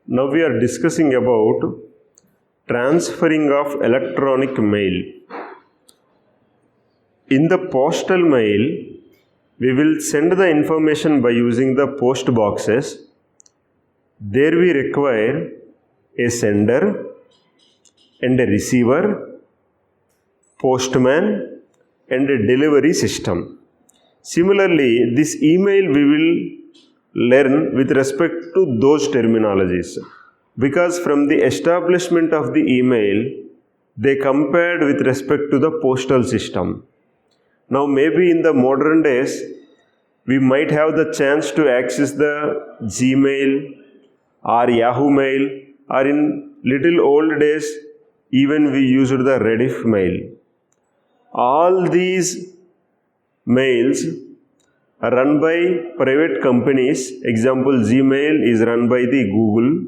Now we are discussing about transferring of electronic mail. In the postal mail, we will send the information by using the post boxes. There we require a sender and a receiver, postman and a delivery system. Similarly, this email we will learn with respect to those terminologies, because from the establishment of the email, they compared with respect to the postal system. Now maybe in the modern days, we might have the chance to access the Gmail or Yahoo Mail, or in little old days, even we used the Rediff mail. All these mails are run by private companies. Example, Gmail is run by the Google.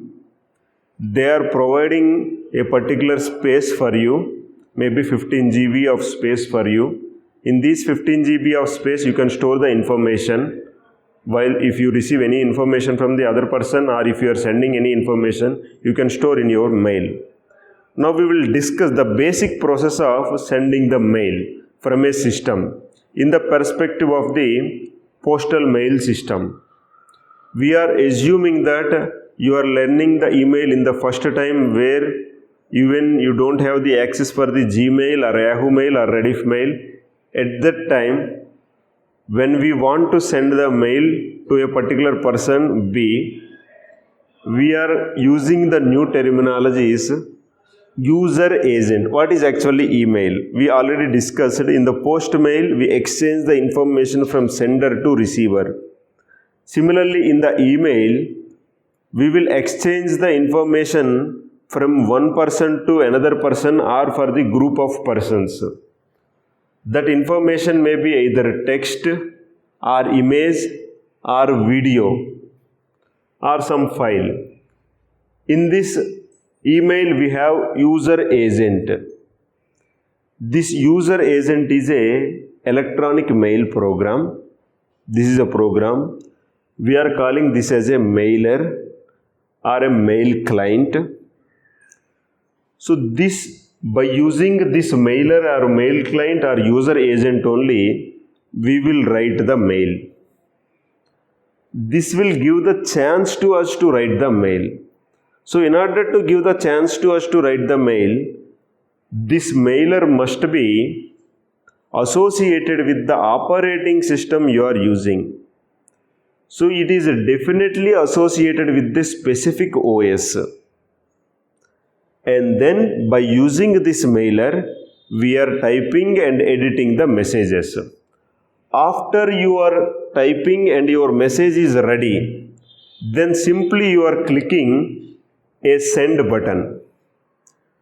They are providing a particular space for you, maybe 15 GB of space for you. In these 15 GB of space, you can store the information. While if you receive any information from the other person, or if you are sending any information, you can store in your mail. Now we will discuss the basic process of sending the mail from a system in the perspective of the postal mail system. We are assuming that you are learning the email in the first time, where even you don't have the access for the Gmail or Yahoo Mail or Rediff mail. At that time, when we want to send the mail to a particular person B, we are using the new terminologies, user agent. What is actually email? We already discussed in the post mail, we exchange the information from sender to receiver. Similarly, in the email, we will exchange the information from one person to another person, or for the group of persons. That information may be either text or image or video or some file. In this email, we have user agent. This user agent is a electronic mail program. This is a program. We are calling this as a mailer or a mail client. So by using this mailer or mail client or user agent only, we will write the mail. This will give the chance to us to write the mail. So in order to give the chance to us to write the mail, this mailer must be associated with the operating system you are using. So it is definitely associated with the specific OS. And then by using this mailer, we are typing and editing the messages. After you are typing and your message is ready, then simply you are clicking a send button.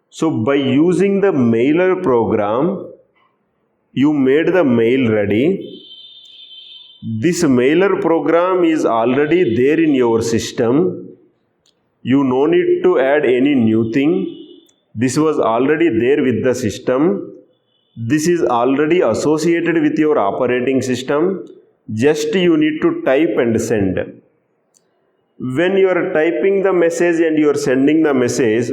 So by using the mailer program, you made the mail ready. This mailer program is already there in your system. You no need to add any new thing. This was already there with the system. This is already associated with your operating system. Just you need to type and send. When you are typing the message and you are sending the message,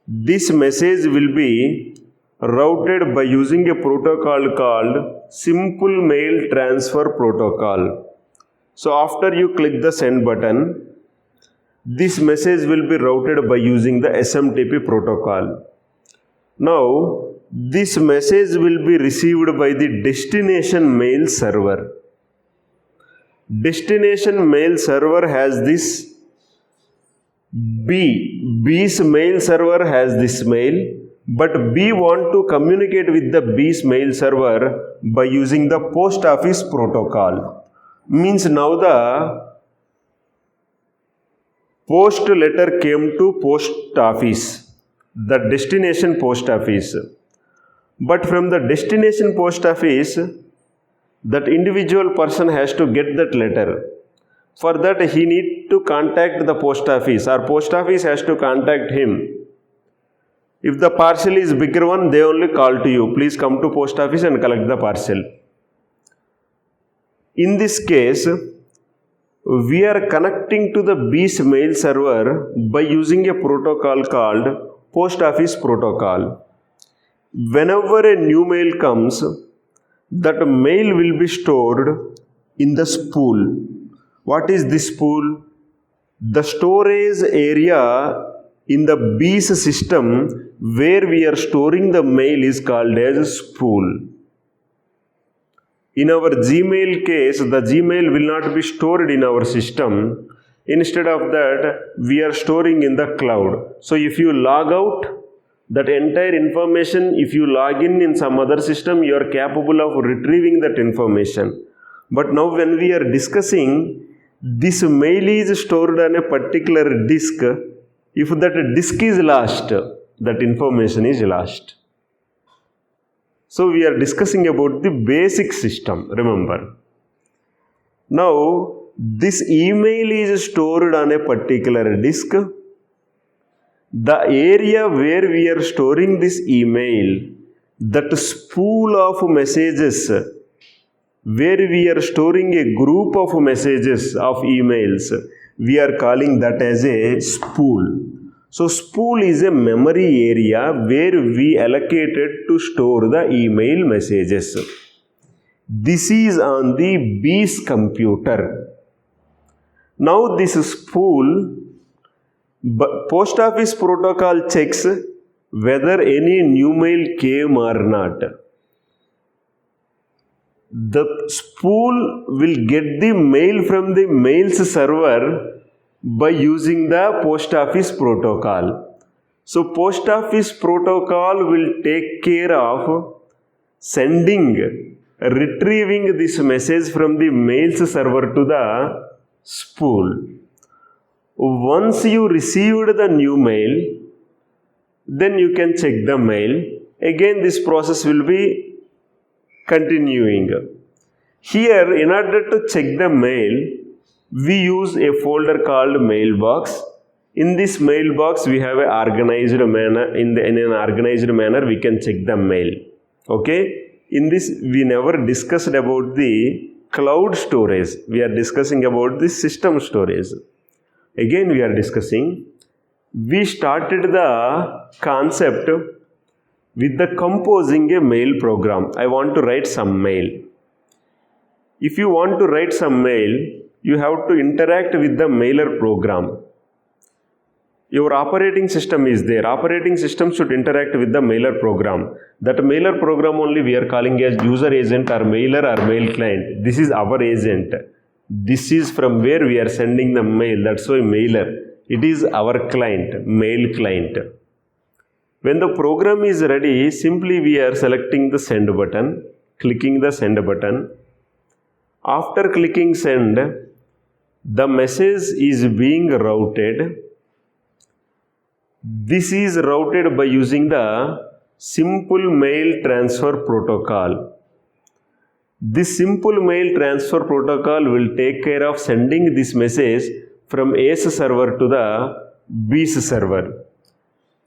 this message will be routed by using a protocol called Simple Mail Transfer Protocol. So after you click the send button, this message will be routed by using the SMTP protocol. Now, this message will be received by the destination mail server. Destination mail server has this B's mail server has this mail, but B want to communicate with the B's mail server by using the post office protocol. Means now the post letter came to post office, the destination post office. But from the destination post office, that individual person has to get that letter. For that, he need to contact the post office, or post office has to contact him. If the parcel is bigger one, they only call to you, please come to post office and collect the parcel. In this case, we are connecting to the B's mail server by using a protocol called post office protocol. Whenever a new mail comes, that mail will be stored in the spool. What is this spool? The storage area in the B's system where we are storing the mail is called as spool. In our Gmail case, the Gmail will not be stored in our system. Instead of that, we are storing in the cloud. So if you log out, that entire information, if you log in some other system, you are capable of retrieving that information. But now when we are discussing, this mail is stored on a particular disk. If that disk is lost, that information is lost. So we are discussing about the basic system, remember. Now, this email is stored on a particular disk. The area where we are storing this email, that spool of messages, where we are storing a group of messages of emails, we are calling that as a spool. So spool is a memory area where we allocated to store the email messages. This is on the B's computer. Now this spool, post office protocol checks whether any new mail came or not. The spool will get the mail from the mails server by using the post office protocol. So post office protocol will take care of retrieving this message from the mails server to the spool. Once you received the new mail, then you can check the mail. Again, this process will be continuing. Here, in order to check the mail, we use a folder called mailbox. In this mailbox, we have an organized manner. In an organized manner, we can check the mail. Okay. In this, we never discussed about the cloud storage. We are discussing about the system storage. Again, we are discussing. We started the concept with the composing a mail program. I want to write some mail. If you want to write some mail, you have to interact with the mailer program. Your operating system is there. Operating system should interact with the mailer program. That mailer program only we are calling as user agent or mailer or mail client. This is our agent. This is from where we are sending the mail. That's why mailer. It is our client, mail client. When the program is ready, simply we are selecting the send button, clicking the send button. After clicking send, the message is being routed. This is routed by using the simple mail transfer protocol. This simple mail transfer protocol will take care of sending this message from A's server to the B's server,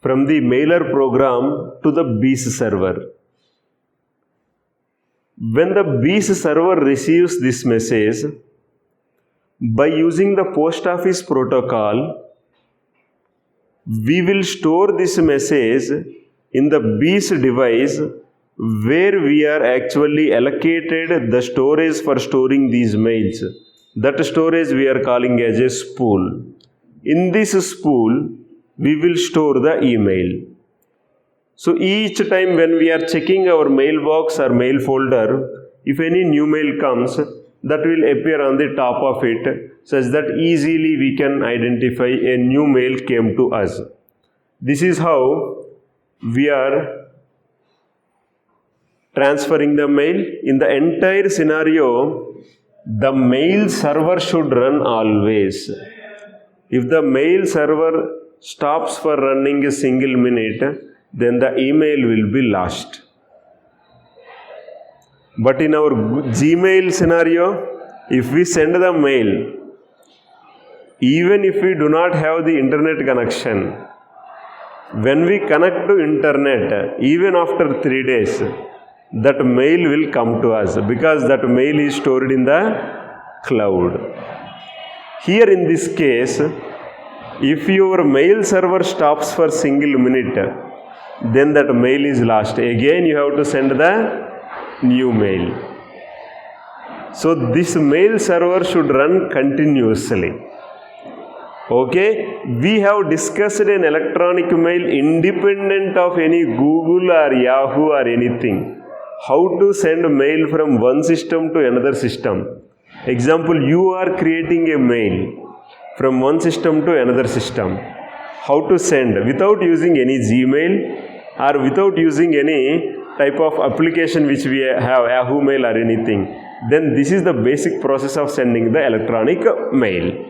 from the mailer program to the B's server. When the B's server receives this message, by using the post office protocol, we will store this message in the B's device where we are actually allocated the storage for storing these mails. That storage we are calling as a spool. In this spool, we will store the email. So each time when we are checking our mailbox or mail folder, if any new mail comes, that will appear on the top of it, such that easily we can identify a new mail came to us. This is how we are transferring the mail. In the entire scenario, the mail server should run always. If the mail server stops for running a single minute, then the email will be lost. But in our Gmail scenario, if we send the mail, even if we do not have the internet connection, when we connect to internet, even after 3 days, that mail will come to us because that mail is stored in the cloud. Here in this case, if your mail server stops for single minute, then that mail is lost. Again you have to send the new mail. So this mail server should run continuously. Okay, we have discussed an electronic mail independent of any Google or Yahoo or anything. How to send mail from one system to another system. Example, you are creating a mail from one system to another system. How to send without using any Gmail or without using any type of application which we have, Yahoo Mail or anything. Then this is the basic process of sending the electronic mail.